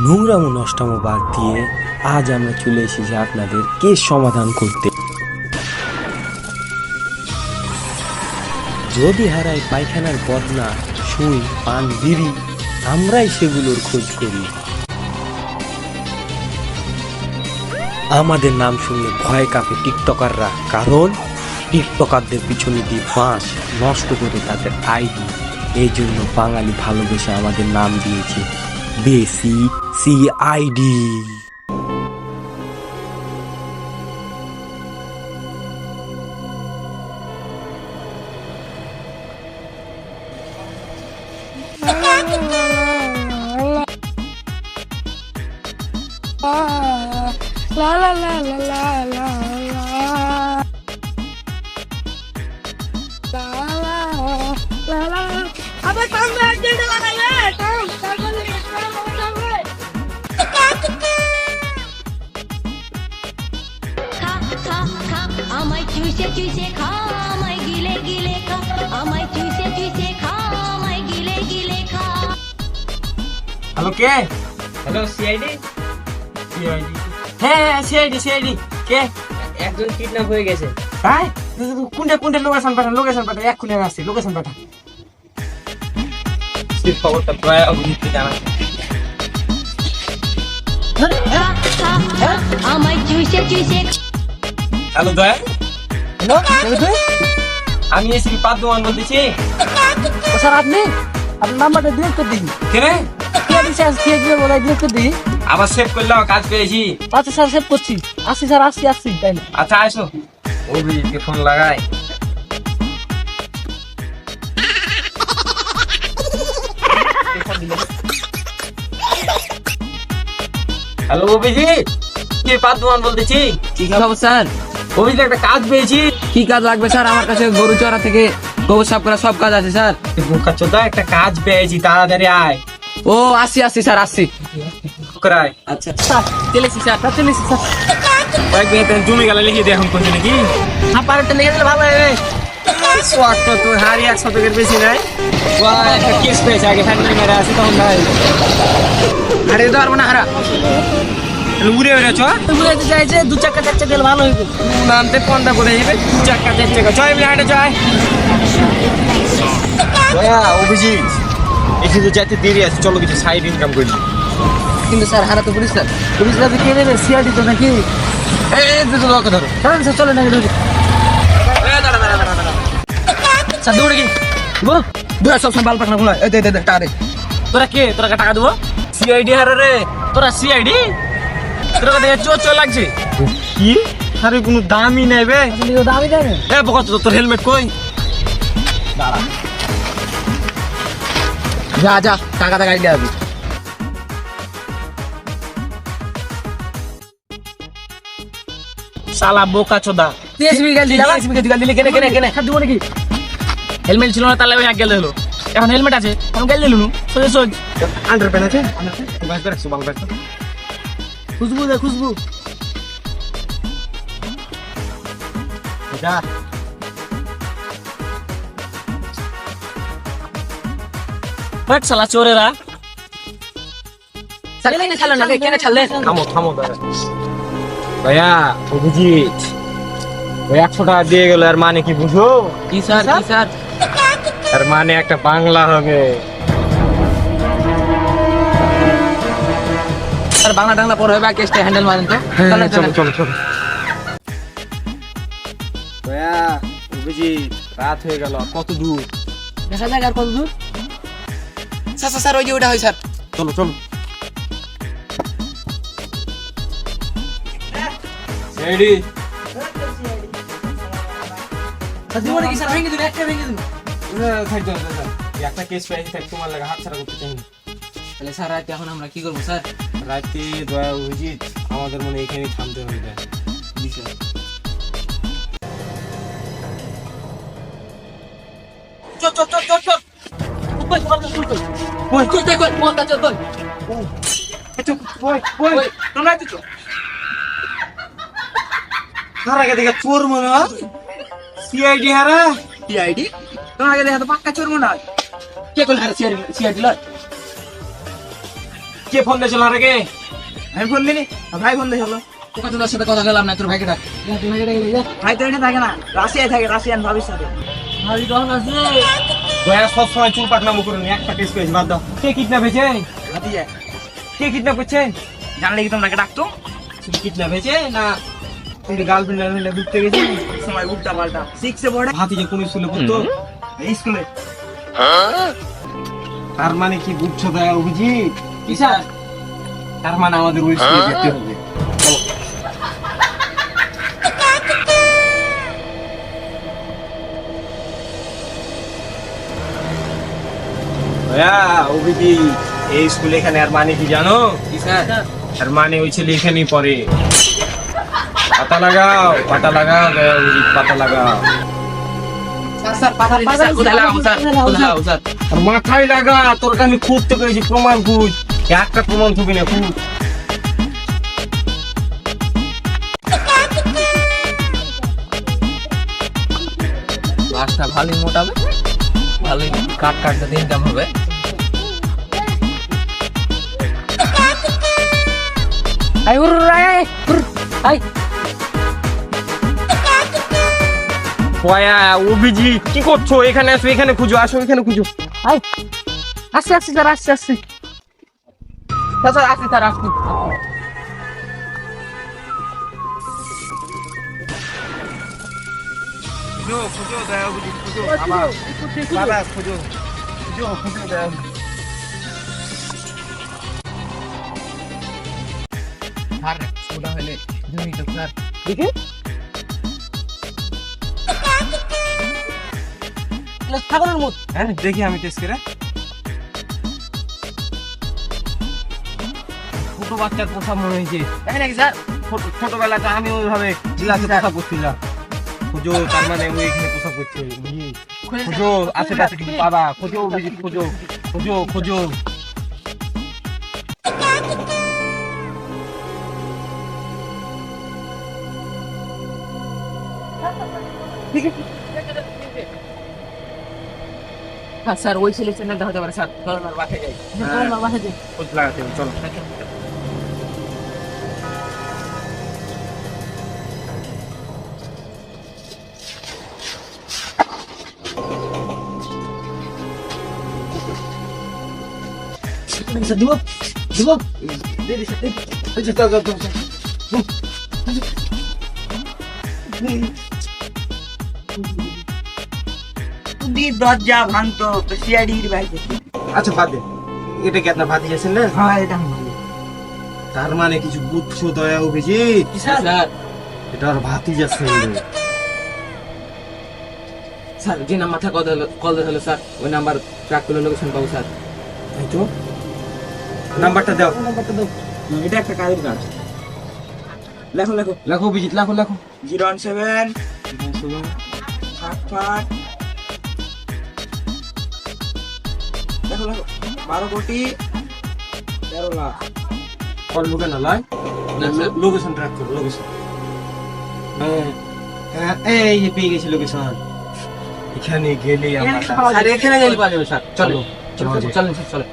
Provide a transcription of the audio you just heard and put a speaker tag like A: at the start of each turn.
A: নোংরামো নষ্টামো বাদ দিয়ে আজ আমরা চলে এসেছি আপনাদের কেস সমাধান করতে। যদি হারায় পায়খানার বদনা, সুই, পান, বিড়ি, আমরাই সেগুলোর খোঁজ করি। আমাদের নাম শুনলে ভয় কাঁপে টিকটকাররা, কারণ টিকটকারদের পিছনে দিয়ে ফাঁস নষ্ট করে তাদের আইডি। এই জন্য বাঙালি ভালোবেসে আমাদের নাম দিয়েছে বেসি CID.
B: La la la la la la la la. Apa tambah aja dah lah.
C: আমায় চুষে চুষে খা, আমায় গিলে গিলে খা, আমায় চুষে চুষে খা, আমায় গিলে গিলে খা।
A: হ্যালো, কে?
D: Hello CID.
A: হ্যাঁ সিআইডি কে?
D: একজন কিডন্যাপ হয়ে গেছে।
A: হ্যাঁ, কোনটা লোকেশন পাঠান, এক্ষুনি আসছে, লোকেশন পাঠান।
D: খবরটা প্রায় অবনীত জানা।
C: আমায় চুষে চুষে।
D: হ্যালো দয়া,
A: হ্যালো,
D: আমি এসি পাদ্দমান বলতেছি।
B: স্যার আপনি আপনার নাম্বারটা ডিলিট করে দিন।
D: কেন
B: কে দিছে আজকে একবার বলে ডিলিট করে দিই।
D: আবার সেভ করলাম, কাজ পেয়েছি।
B: আচ্ছা স্যার সেভ করছি। আসছি স্যার, আসছি তাই না?
D: আচ্ছা আসো, অভিজিৎকে ফোন লাগাই। হ্যালো অভিজিৎ, কি পাদ্দমান বলতেছি।
E: কি খবর স্যার?
D: অভিজিৎ একটা কাজ পেয়েছি।
E: কি কাজ লাগবে স্যার? আমার কাছে গরু চড়া থেকে গোবর সাফ করা সব কাজ আছে স্যার।
D: বোকাচোদা, একটা কাজ পেয়েছি, তাড়াতাড়ি আয়।
E: ও আসছি স্যার, আসছি।
D: করাই
E: আচ্ছা স্যার, চলেছি স্যার।
D: কয়েকদিন জমি গেলে লিখে দিয়ে এখন করছি নাকি?
E: আপনারটা লিখে দিলে ভালো হবে।
D: শক্ত তো হারি 1 শতকের বেশি নাই। একটা কেস পেয়েছে, আগে হ্যান্ডেল মেরে আসি তখন ভাই
E: আরে তো পারবো না হারা।
D: উড়ে বেড়েছ
B: বুঝাইতে চাইছে 2 চাকা 4 চাকা দিলে ভালো হইবে।
D: নামতে পন্দা করে যাবে। 2 চাকা 4 চাকা জয় মিলে হাঁটে জয়। অভিজিৎ, এখানে যেতে দেরি আছে, চলো কিছু সাইড ইনকাম করি।
E: কিন্তু স্যার হারা তো পুলিশ স্যার।
B: পুলিশরা তো কে দেবে? সিআইডি তো নাকি?
D: ধরো
B: চলেন স্যার, চলেন নাকি ঢুকে।
D: স্যার দৌড়ে কি
E: দুরা সব সময় বাল পাকনা গুলো এই দে টারে।
D: তোরা কে? তোরা টাকা দেবো? সিআইডি হারে রে, তোরা সিআইডি? তোরা দেখে চোর লাগছে কি? আরে কোনো দামই নাই বে।
B: আসলে ও দাবি দেবে।
D: এ বকা, তোর হেলমেট কই?
E: যা টাকা গাড়ি দেবি।
D: শালা বোকা চোদা।
E: টিএসবি গাল দিলি কেনে
B: স্যার দিব নাকি?
D: হেলমেট ছিল না, তাহলে ওই এক গেল হলো। এখন হেলমেট আছে, এখন গেল দিলুন। সোজ আন্ডার প্যান্ট আছে,
B: খুশবু দে, খুশবু।
D: শালা চোরেরা।
E: ছাড়লেন না, ছাড়লেন না, কেন ছাড়লেন?
D: থামো ভাইয়া। অভিজিৎ ওই 100 টাকা দিয়ে গেল, আর মানে কি বুঝো?
E: কি স্যার?
D: আর মানে একটা বাংলা হবে।
E: স্যার বাংলা টাংলা পর হবে, কেসটা হ্যান্ডেল মারেন তো।
D: চলো ভাইয়া। অভিজিৎ, রাত হয়ে গেল, কত দূর?
B: দেখা যাক আর কত দূর।
E: স্যার ওই যে ওটা হয় স্যার।
D: চলো রেডি।
B: স্যার দিব নাকি? স্যার ভেঙে দিন, একটা ভেঙে দিন।
D: একটা কেস পেয়েছি, তোমার লাগা হাত ছাড়া করতে চাই না।
E: তাহলে স্যার রাতে এখন আমরা কি করবো স্যার?
D: রাতে দয়া অভিজিৎ, আমাদের মনে এখানেই থামতে হবে।
B: চল।
D: চোর মনে হয় সিআইডি হারা।
E: সিআইডি তোমার আগে দেখা তো পাক্কা চোর মনে হয়। কে করল সিআইডি লয়?
D: কে ফোন দিয়েছিল রে?
B: আমি ফোন দিনি, ভাই ফোন দিয়েছিল।
E: তোকে তোর সাথে কথা বললাম না, তোর ভাইকে ডাক।
B: ভাই তো এটা থাকে না, রাশিয়ায় থাকে, রাশিয়ান ভাবির সাথে। ভাবি কখন আছে?
D: দয়া সব সময় চুল পাকনামো করে নি, একটা কেস করেছি, বাদ দাও। কে কিডন্যাপ হয়েছে?
B: ভাতিজা,
D: কে কিডন্যাপ করছে?
B: জানলে কি তোমরা ডাকতো?
D: কিডন্যাপ হয়েছে না তুমি গার্লফ্রেন্ড ঘুরতে গেছি?
B: সময় উল্টা পাল্টা। 6 এ পড়ে,
D: ভাতিজা কোন স্কুলে পড়তো?
B: এই স্কুলে।
D: তার মানে কি বুঝছো দয়া অভিজিৎ?
E: কি স্যার?
D: তার মানে আমাদের ওই স্কুলে যেতে হবে। চলো। দয়া অভিজিৎ, এই স্কুলে এখানে আর মানে কি জানো?
E: কি স্যার?
D: আর মানে ওই ছেলে এখানেই পড়ে। পাতা লাগাও দয়া অভিজিৎ, পাতা লাগাও।
E: স্যার পাথর স্যার কোথায় লাগাবো স্যার? কোথায় লাগাবো স্যার?
D: আর মাথায় লাগা, তোর আমি খুঁজতে পেরেছি, প্রমাণ খুঁজ। একটা প্রমাণ খুবই না, খুঁজ।
E: লাশটা ভালোই মোটাবে, ভালোই কাটতে ইনকাম হবে। আই উর আই
D: দয়া অভিজিৎ, কি করছো? এখানে আসো, এখানে খুঁজো, আসো এখানে খুঁজো।
E: আই আসছে স্যার, আসছে স্যার আসছে স্যার আসছে।
D: খুঁজো দয়া অভিজিৎ, খুঁজো আবার। বাবা খুঁজো দয়া অভিজিৎ।
E: স্যার স্কুল হলে তুমি তো স্যার
D: দেখি
E: ছাগলের মত।
D: হ্যাঁ দেখি আমি টেস্ট করে। ছোট বাচ্চার পোশাক মনে হয়েছে।
E: দেখেন নাকি স্যার?
D: ছোটবেলাতে আমি ওইভাবে জিলাতে পোশাক করছিলাম। খুঁজো, তার মানে ওই এখানে পোশাক করছে। খুঁজো আশেপাশে কিছু পাবা। খুঁজো অভিজিৎ, খুঁজো।
E: হ্যাঁ স্যার, ওই সিলেকশনটা হতে পারে স্যার। চলুন আর বাসায় যাই।
D: খোঁজ লাগাতে হবে, চলো।
B: তুই দরজা ভাঙতো তো সিআইডির ভাই।
D: আচ্ছা বাদ দে, এটা কি আপনার ভাতি আছেন না?
B: হ্যাঁ, এটা আমি বলি।
D: তার মানে কিছু বুঝছো দয়া অভিজিৎ?
E: স্যার
D: এটা আর ভাতি যাচ্ছে।
E: স্যার যে নাম্বারটা কল হলো স্যার, ওই নাম্বার ট্র্যাক করলে লোকেশন পাবো স্যার।
D: এই তো নাম্বারটা দাও।
B: এটা একটা কাজের কাজ। লেখো
D: লেখো অভিজিৎ, লেখো
B: 017 55 লেখো 12 কোটি 13 লাখ।
D: কল মুখে না লাই,
E: না স্যার,
D: লোকেশন ট্র্যাক করো, লোকেশন। হ্যাঁ এই যে পেয়ে গেছি লোকেশন। এখানে গেলে আমরা
B: স্যার এখানে গেলে
E: পাওয়া যাবে স্যার। চলো
D: চলো,
E: চলো চলো স্যার চলো।